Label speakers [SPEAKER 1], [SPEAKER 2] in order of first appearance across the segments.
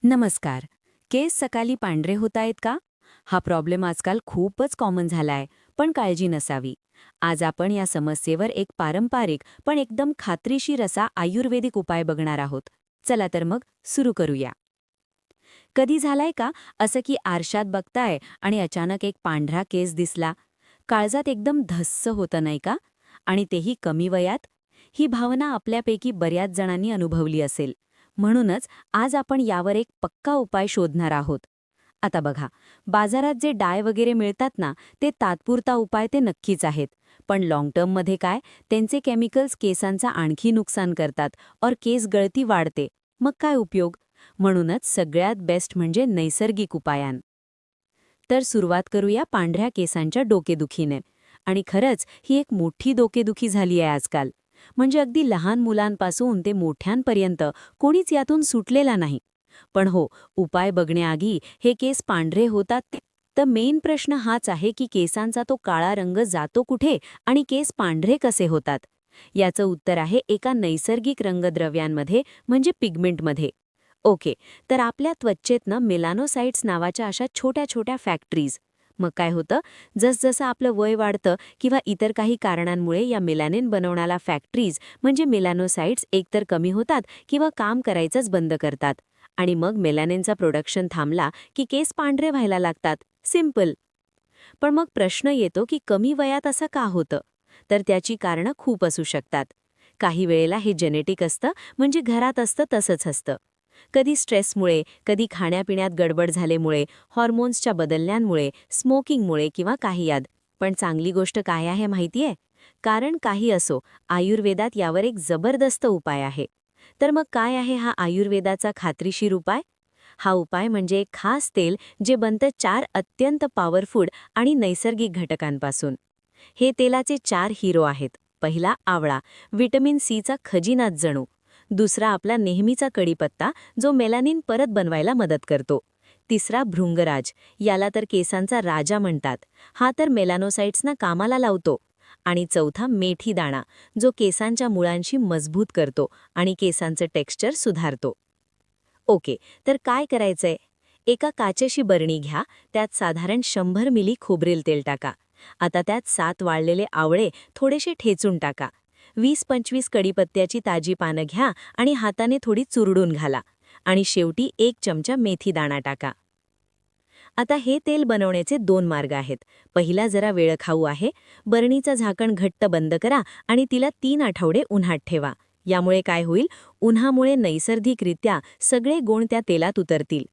[SPEAKER 1] नमस्कार. केस सकाळी पांढरे होत आहेत का? हा प्रॉब्लेम आजकाल खूपच कॉमन झालाय, पण काळजी नसावी. आज आपण या समस्येवर एक पारंपरिक पण एकदम खात्रीशीर असा आयुर्वेदिक उपाय बघणार आहोत. चला तर मग सुरू करूया. कधी झालाय का असं की आरशात बघताय आणि अचानक एक पांढरा केस दिसला? काळजात एकदम धस्स होतं नाही का? आणि तेही कमी वयात? ही भावना आपल्यापैकी बऱ्याच जणांनी अनुभवली असेल. म्हणूनच आज आपण यावर एक पक्का उपाय शोधणार आहोत. आता बघा, बाजारात जे डाय वगैरे मिळतात ना, ते तात्पुरता उपाय ते नक्कीच आहेत. पण लाँग टर्ममध्ये काय, त्यांचे केमिकल्स केसांचं आणखी नुकसान करतात और केस गळती वाढते. मग काय उपयोग? म्हणूनच सगळ्यात बेस्ट म्हणजे नैसर्गिक उपायां. तर सुरुवात करूया पांढऱ्या केसांच्या डोकेदुखीने. आणि खरंच ही एक मोठी डोकेदुखी झाली आहे आजकाल. म्हणजे अगदी लहान मुलांपासून ते मोठ्यांपर्यंत कोणीच यातून सुटलेला नाही. पण हो, उपाय बघण्याआधी हे केस पांढरे होतात तर मेन प्रश्न हाच आहे की केसांचा तो काळा रंग जातो कुठे आणि केस पांढरे कसे होतात. याचं उत्तर आहे एका नैसर्गिक रंगद्रव्यांमध्ये म्हणजे पिगमेंटमध्ये. ओके, तर आपल्या त्वचेतनं मेलानोसाइट्स नावाच्या अशा छोट्या छोट्या फॅक्टरीज. मग काय होतं, जसजसं आपलं वय वाढतं किंवा इतर काही कारणांमुळे या मेलॅनिन बनवणाऱ्या फॅक्टरीज म्हणजे मेलानोसाइट्स एकतर कमी होतात किंवा काम करायचंच बंद करतात. आणि मग मेलॅनिनचा प्रोडक्शन थांबला की केस पांढरे व्हायला लागतात. सिंपल. पण मग प्रश्न येतो की कमी वयात असं का होतं? तर त्याची कारणं खूप असू शकतात. काही वेळेला हे जेनेटिक असतं, म्हणजे घरात असतं तसंच असतं. कधी स्ट्रेसमुळे, कधी खाण्यापिण्यात गडबड झाल्यामुळे, हॉर्मोन्सच्या बदलण्यामुळे, स्मोकिंगमुळे किंवा काही याद. पण चांगली गोष्ट काय आहे माहितीये? कारण काही असो, आयुर्वेदात यावर एक जबरदस्त उपाय आहे. तर मग काय आहे हा आयुर्वेदाचा खात्रीशीर उपाय? हा उपाय म्हणजे एक खास तेल जे बनतं 4 अत्यंत पॉवरफुल आणि नैसर्गिक घटकांपासून. हे तेलाचे 4 हिरो आहेत. पहिला आवळा, व्हिटॅमिन सीचा खजिनाच जणू. दुसरा आपला नेहमीचा कढीपत्ता, जो मेलानिन परत बनवायला मदत करतो. तिसरा भृंगराज, याला तर केसांचा राजा म्हणतात. हा तर मेलानोसाइट्सना कामाला लावतो. आणि चौथा मेथी दाणा, जो केसांच्या मुळांशी मजबूत करतो आणि केसांचं टेक्स्चर सुधारतो. ओके, तर काय करायचंय? एका काचेची बरणी घ्या, त्यात साधारण 100 मिली खोबरेल तेल टाका. आता त्यात 7 वाळलेले आवळे थोडेसे ठेचून टाका. 20-25 कढीपत्त्याची ताजी पानं घ्या आणि हाताने थोडी चुरडून घाला. आणि शेवटी 1 चमचा मेथी दाणा टाका. आता हे तेल बनवण्याचे 2 मार्ग आहेत. पहिला जरा वेळखाऊ आहे. बरणीचं झाकण घट्ट बंद करा आणि तिला 3 आठवडे उन्हात ठेवा. यामुळे काय होईल? उन्हामुळे नैसर्गिकरित्या सगळे गुण त्या तेलात उतरतील.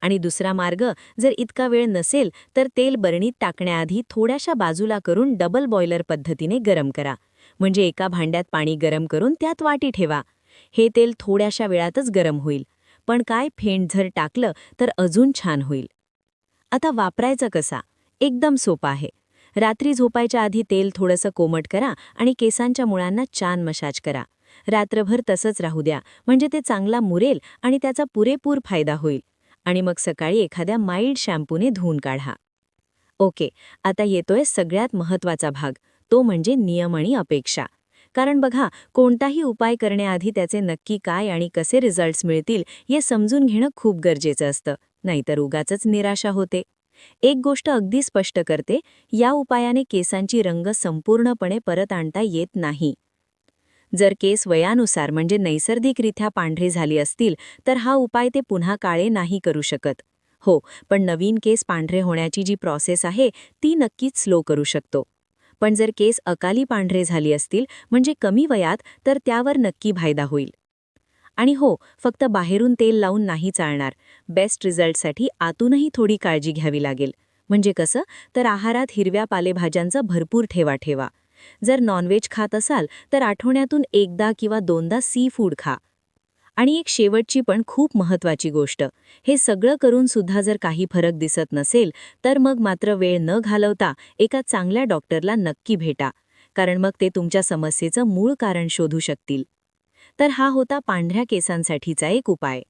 [SPEAKER 1] आणि दुसरा मार्ग, जर इतका वेळ नसेल तर तेल बरणीत टाकण्याआधी थोड्याशा बाजूला करून डबल बॉयलर पद्धतीने गरम करा. म्हणजे एका भांड्यात पाणी गरम करून त्यात वाटी ठेवा. हे तेल थोड्याशा वेळातच गरम होईल. पण काय फेंट जर टाकलं तर अजून छान होईल. आता वापरायचं कसा? एकदम सोपा आहे. रात्री झोपायच्या आधी तेल थोडंसं कोमट करा आणि केसांच्या मुळांना छान मसाज करा. रात्रभर तसंच राहू द्या, म्हणजे ते चांगला मुरेल आणि त्याचा पुरेपूर फायदा होईल. आणि मग सकाळी एखाद्या माइल्ड शॅम्पूने धुवून काढा. ओके, आता येतोय सगळ्यात महत्त्वाचा भाग, तो म्हणजे नियम आणि अपेक्षा. कारण बघा, कोणताही उपाय करण्याआधी त्याचे नक्की काय आणि कसे रिझल्ट्स मिळतील हे समजून घेणं खूप गरजेचं असतं. नाहीतर उगाचच निराशा होते. एक गोष्ट अगदी स्पष्ट करते, या उपायाने केसांची रंग संपूर्णपणे परत आणता येत नाही. जर केस वयानुसार म्हणजे नैसर्गिकरित्या पांढरे झाली असतील तर हा उपाय ते पुन्हा काळे नाही करू शकत. हो, पण नवीन केस पांढरे होण्याची जी प्रोसेस आहे ती नक्कीच स्लो करू शकतो. पण जर केस अकाली पांढरे झाली असतील म्हणजे कमी वयात, तर त्यावर नक्की फायदा होईल. आणि हो, फक्त बाहेरून तेल लावून नाही चालणार. बेस्ट रिझल्टसाठी आतूनही थोडी काळजी घ्यावी लागेल. म्हणजे कसं? तर आहारात हिरव्या पालेभाज्यांचा भरपूर ठेवा. जर नॉनव्हेज खात असाल तर आठवड्यातून एकदा किंवा दोनदा सी फूड खा. आणि एक शेवटची पण खूप महत्त्वाची गोष्ट, हे सगळं करून सुद्धा जर काही फरक दिसत नसेल तर मग मात्र वेळ न घालवता एका चांगल्या डॉक्टरला नक्की भेटा. कारण मग ते तुमच्या समस्येचं मूळ कारण शोधू शकतील. तर हा होता पांढऱ्या केसांसाठीचा एक उपाय.